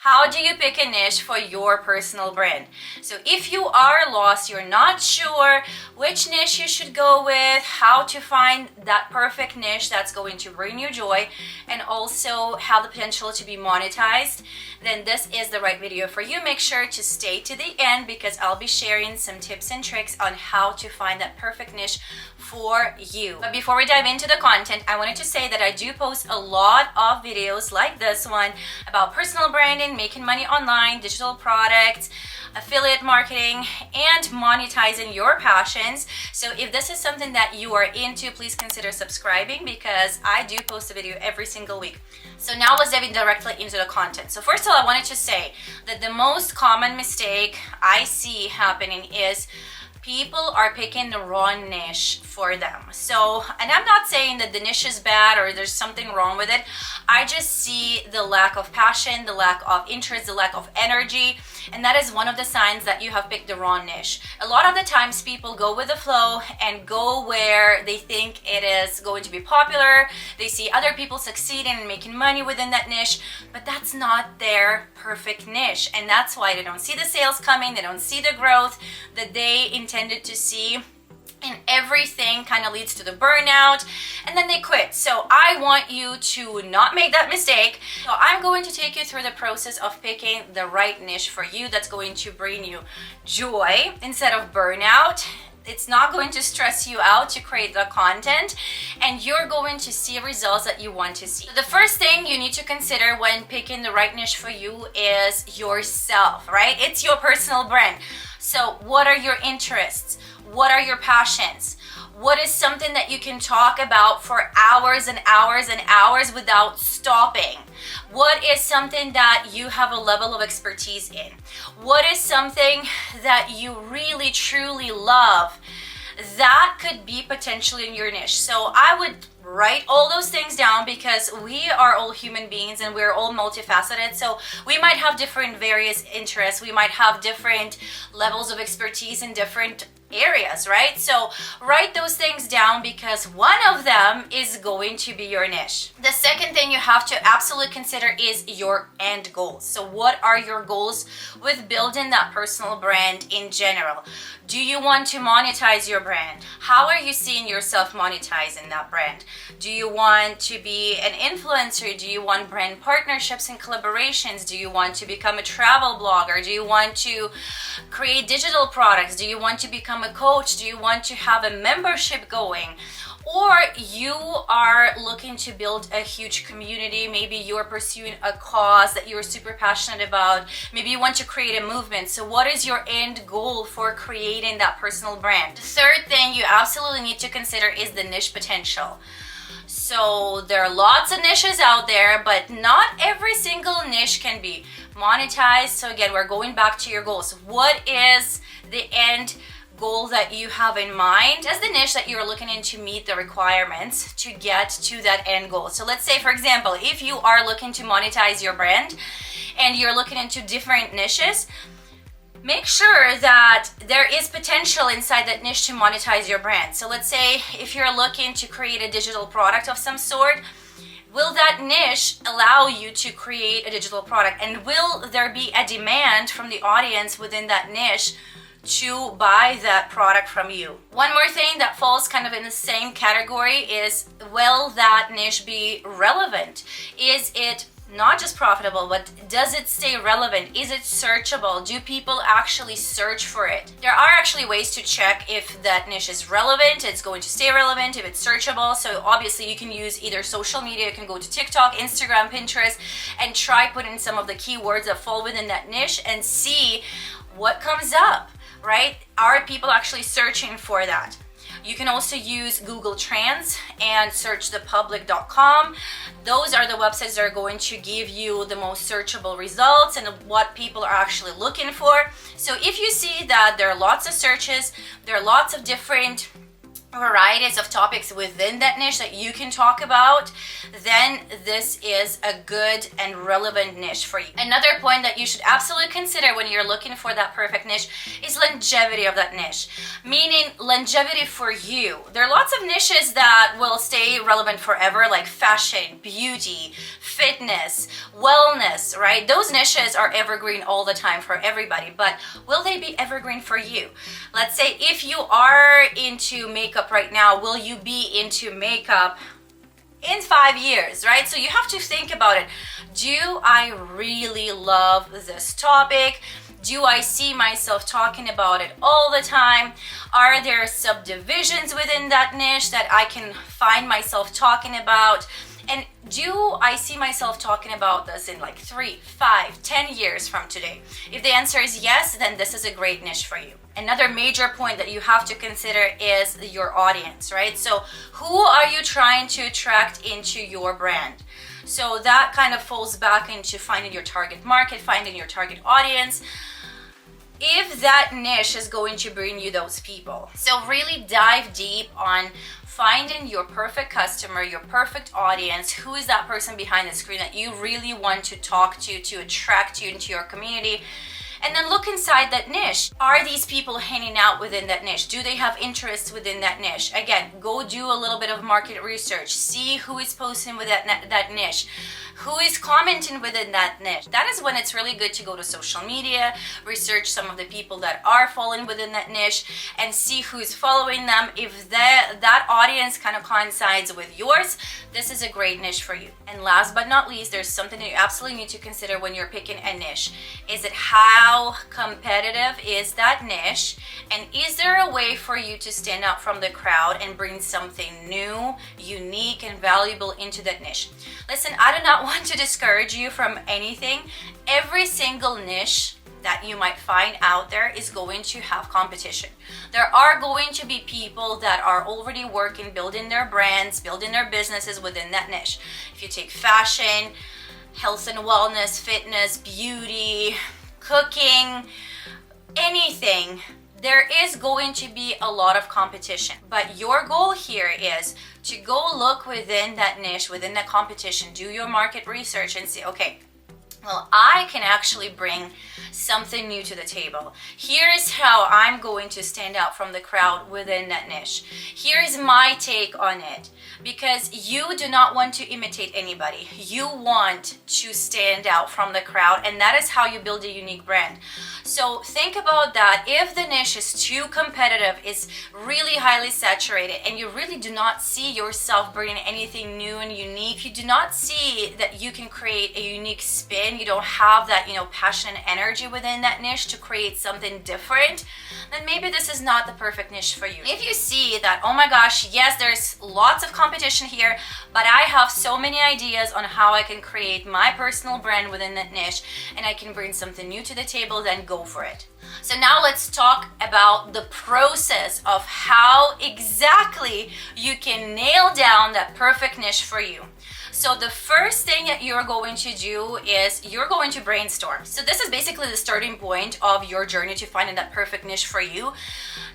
How do you pick a niche for your personal brand? So if you are lost, you're not sure which niche you should go with, how to find that perfect niche that's going to bring you joy and also have the potential to be monetized, then this is the right video for you. Make sure to stay to the end because I'll be sharing some tips and tricks on how to find that perfect niche for you. But before we dive into the content, I wanted to say that I do post a lot of videos like this one about personal branding, making money online, digital products, affiliate marketing, and monetizing your passions. So if this is something that you are into, please consider subscribing because I do post a video every single week. So now let's dive in directly into the content. So first of all, I wanted to say that the most common mistake I see happening is people are picking the wrong niche for them. So, and I'm not saying that the niche is bad or there's something wrong with it. I just see the lack of passion, the lack of interest, the lack of energy. And that is one of the signs that you have picked the wrong niche. A lot of the times people go with the flow and go where they think it is going to be popular. They see other people succeeding and making money within that niche, but that's not their perfect niche. And that's why they don't see the sales coming, they don't see the growth that they intended to see. And everything kind of leads to the burnout and then they quit. So I want you to not make that mistake. So I'm going to take you through the process of picking the right niche for you that's going to bring you joy instead of burnout. It's not going to stress you out to create the content and you're going to see results that you want to see. So the first thing you need to consider when picking the right niche for you is yourself, right? It's your personal brand. So what are your interests? What are your passions? What is something that you can talk about for hours and hours and hours without stopping? What is something that you have a level of expertise in? What is something that you really truly love? That could be potentially in your niche. So I would write all those things down because we are all human beings and we're all multifaceted. So we might have different various interests. We might have different levels of expertise in different areas, right? So write those things down because one of them is going to be your niche. The second thing you have to absolutely consider is your end goals. So what are your goals with building that personal brand in general? Do you want to monetize your brand? How are you seeing yourself monetizing that brand? Do you want to be an influencer? Do you want brand partnerships and collaborations? Do you want to become a travel blogger? Do you want to create digital products? Do you want to become a coach? Do you want to have a membership going? Or you are looking to build a huge community. Maybe you're pursuing a cause that you're super passionate about. Maybe you want to create a movement. So what is your end goal for creating that personal brand? The third thing you absolutely need to consider is the niche potential. So there are lots of niches out there, but not every single niche can be monetized. So again, we're going back to your goals. What is the end goal that you have in mind? Does the niche that you're looking into meet the requirements to get to that end goal? So let's say, for example, if you are looking to monetize your brand and you're looking into different niches, make sure that there is potential inside that niche to monetize your brand. So let's say if you're looking to create a digital product of some sort, will that niche allow you to create a digital product? And will there be a demand from the audience within that niche to buy that product from you? One more thing that falls kind of in the same category is, will that niche be relevant? Is it not just profitable, but does it stay relevant? Is it searchable? Do people actually search for it? There are actually ways to check if that niche is relevant, it's going to stay relevant, if it's searchable. So obviously you can use either social media, you can go to TikTok, Instagram, Pinterest, and try putting some of the keywords that fall within that niche and see what comes up, right? Are people actually searching for that? You can also use Google Trends and search thepublic.com. Those are the websites that are going to give you the most searchable results and what people are actually looking for. So if you see that there are lots of searches, there are lots of different varieties of topics within that niche that you can talk about, then this is a good and relevant niche for you. Another point that you should absolutely consider when you're looking for that perfect niche is longevity of that niche, meaning longevity for you. There are lots of niches that will stay relevant forever, like fashion, beauty, fitness, wellness, right? Those niches are evergreen all the time for everybody, but will they be evergreen for you? Let's say if you are into makeup right now, will you be into makeup in 5 years, right? So you have to think about it. Do I really love this topic? Do I see myself talking about it all the time? Are there subdivisions within that niche that I can find myself talking about? And do I see myself talking about this in like 3, 5, 10 years from today? If the answer is yes, then this is a great niche for you. Another major point that you have to consider is your audience, right? So who are you trying to attract into your brand? So that kind of falls back into finding your target market, finding your target audience, if that niche is going to bring you those people. So really dive deep on finding your perfect customer, your perfect audience. Who is that person behind the screen that you really want to talk to attract you into your community? And then look inside that niche. Are these people hanging out within that niche? Do they have interests within that niche? Again, go do a little bit of market research. See who is posting with that niche. Who is commenting within that niche? That is when it's really good to go to social media, research some of the people that are following within that niche, and see who's following them. If that audience kind of coincides with yours, this is a great niche for you. And last but not least, there's something that you absolutely need to consider when you're picking a niche. Is it how competitive is that niche? And is there a way for you to stand out from the crowd and bring something new, unique, and valuable into that niche? Listen, I do not want to discourage you from anything. Every single niche that you might find out there is going to have competition. There are going to be people that are already working, building their brands, building their businesses within that niche. If you take fashion, health and wellness, fitness, beauty, cooking, anything, there is going to be a lot of competition. But your goal here is to go look within that niche, within that competition, do your market research and say, okay, well, I can actually bring something new to the table. Here's how I'm going to stand out from the crowd within that niche. Here's my take on it. Because you do not want to imitate anybody. You want to stand out from the crowd, and that is how you build a unique brand. So think about that. If the niche is too competitive, it's really highly saturated, and you really do not see yourself bringing anything new and unique, if you do not see that you can create a unique spin, you don't have that, passion and energy within that niche to create something different, then maybe this is not the perfect niche for you. If you see that, oh my gosh, yes, there's lots of competition here, but I have so many ideas on how I can create my personal brand within that niche and I can bring something new to the table, then go for it. So now let's talk about the process of how exactly you can nail down that perfect niche for you. So the first thing that you're going to do is you're going to brainstorm. So this is basically the starting point of your journey to finding that perfect niche for you.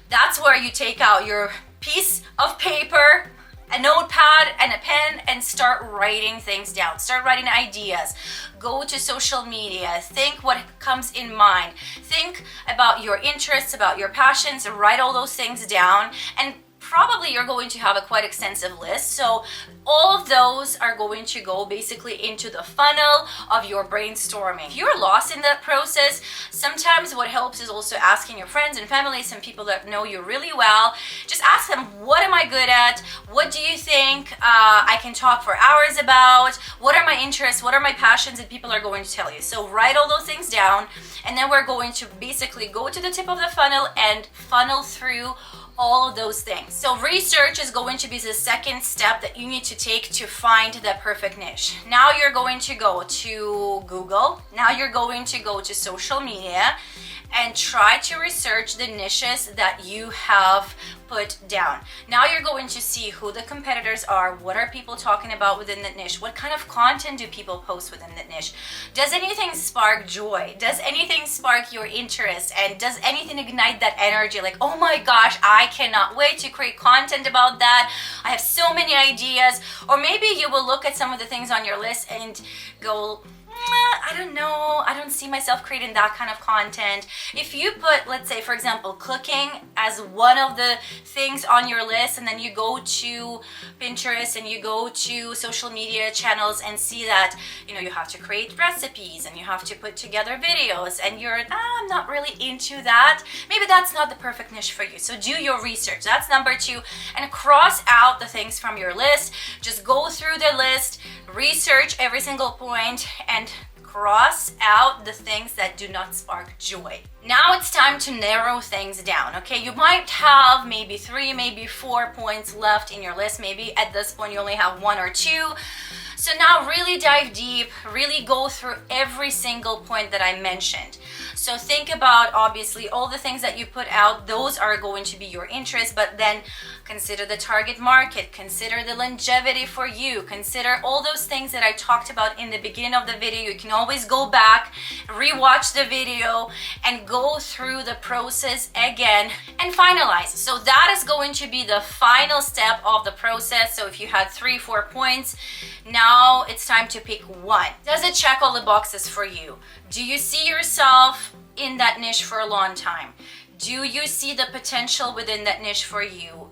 That's where you take out your piece of paper, a notepad and a pen, and start writing things down. Start writing ideas. Go to social media. Think what comes in mind. Think about your interests, about your passions, and write all those things down. And probably you're going to have a quite extensive list. So all of those are going to go basically into the funnel of your brainstorming. If you're lost in that process, sometimes what helps is also asking your friends and family, some people that know you really well. Just ask them, what am I good at? What do you think I can talk for hours about? What are my interests? What are my passions? And people are going to tell you. So write all those things down, and then we're going to basically go to the tip of the funnel and funnel through all of those things. So research is going to be the second step that you need to take to find the perfect niche. Now you're going to go to Google. Now you're going to go to social media and try to research the niches that you have put down. Now you're going to see who the competitors are, what are people talking about within that niche, what kind of content do people post within that niche. Does anything spark joy? Does anything spark your interest? And does anything ignite that energy? Like, oh my gosh, I cannot wait to create content about that. I have so many ideas. Or maybe you will look at some of the things on your list and go, I don't know, I don't see myself creating that kind of content. If you put, let's say, for example, cooking as one of the things on your list, and then you go to Pinterest and you go to social media channels and see that, you know, you have to create recipes and you have to put together videos, and you're, I'm not really into that, maybe that's not the perfect niche for you. So do your research. That's number 2. And cross out the things from your list. Just go through the list, research every single point, and cross out the things that do not spark joy. Now it's time to narrow things down, okay? You might have maybe 3, maybe 4 points left in your list. Maybe at this point you only have 1 or 2. So now really dive deep, really go through every single point that I mentioned. So think about, obviously, all the things that you put out, those are going to be your interest, but then consider the target market, consider the longevity for you, consider all those things that I talked about in the beginning of the video. You can always go back, rewatch the video, and go through the process again and finalize. So that is going to be the final step of the process. So if you had 3, 4 points, now it's time to pick one. Does it check all the boxes for you? Do you see yourself in that niche for a long time? Do you see the potential within that niche for you?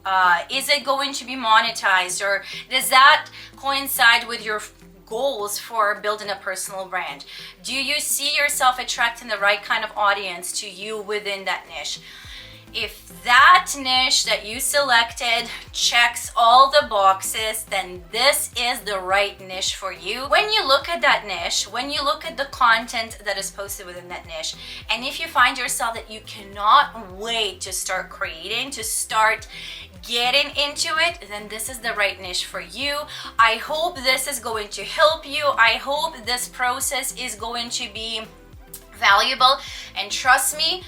Is it going to be monetized, or does that coincide with your goals for building a personal brand? Do you see yourself attracting the right kind of audience to you within that niche? If that niche that you selected checks all the boxes, then this is the right niche for you. When you look at that niche, when you look at the content that is posted within that niche, and if you find yourself that you cannot wait to start creating, to start getting into it, then this is the right niche for you. I hope this is going to help you. I hope this process is going to be valuable, and trust me,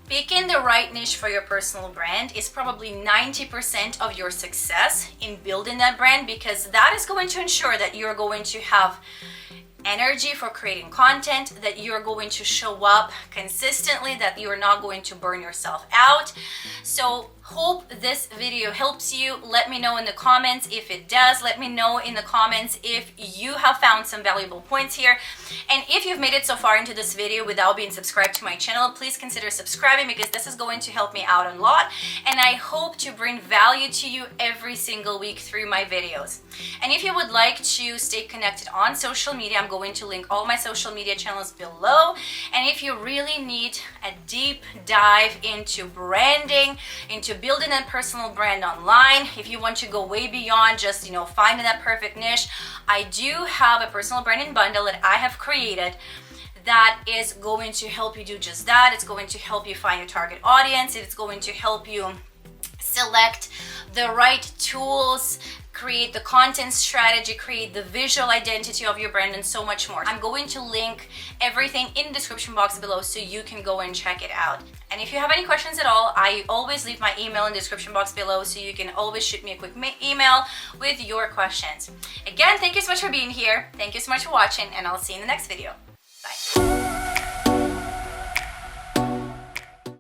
picking the right niche for your personal brand is probably 90% of your success in building that brand, because that is going to ensure that you're going to have energy for creating content, that you're going to show up consistently, that you're not going to burn yourself out. So hope this video helps you. Let me know in the comments if it does. Let me know in the comments if you have found some valuable points here. And if you've made it so far into this video without being subscribed to my channel, please consider subscribing, because this is going to help me out a lot. And I hope to bring value to you every single week through my videos. And if you would like to stay connected on social media, I'm going to link all my social media channels below. And if you really need a deep dive into branding, into building a personal brand online, if you want to go way beyond just, you know, finding that perfect niche, I do have a personal branding bundle that I have created that is going to help you do just that. It's going to help you find your target audience. It's going to help you select the right tools, create the content strategy, create the visual identity of your brand, and so much more. I'm going to link everything in the description box below so you can go and check it out. And if you have any questions at all, I always leave my email in the description box below, so you can always shoot me a quick email with your questions. Again, thank you so much for being here. Thank you so much for watching, and I'll see you in the next video. Bye.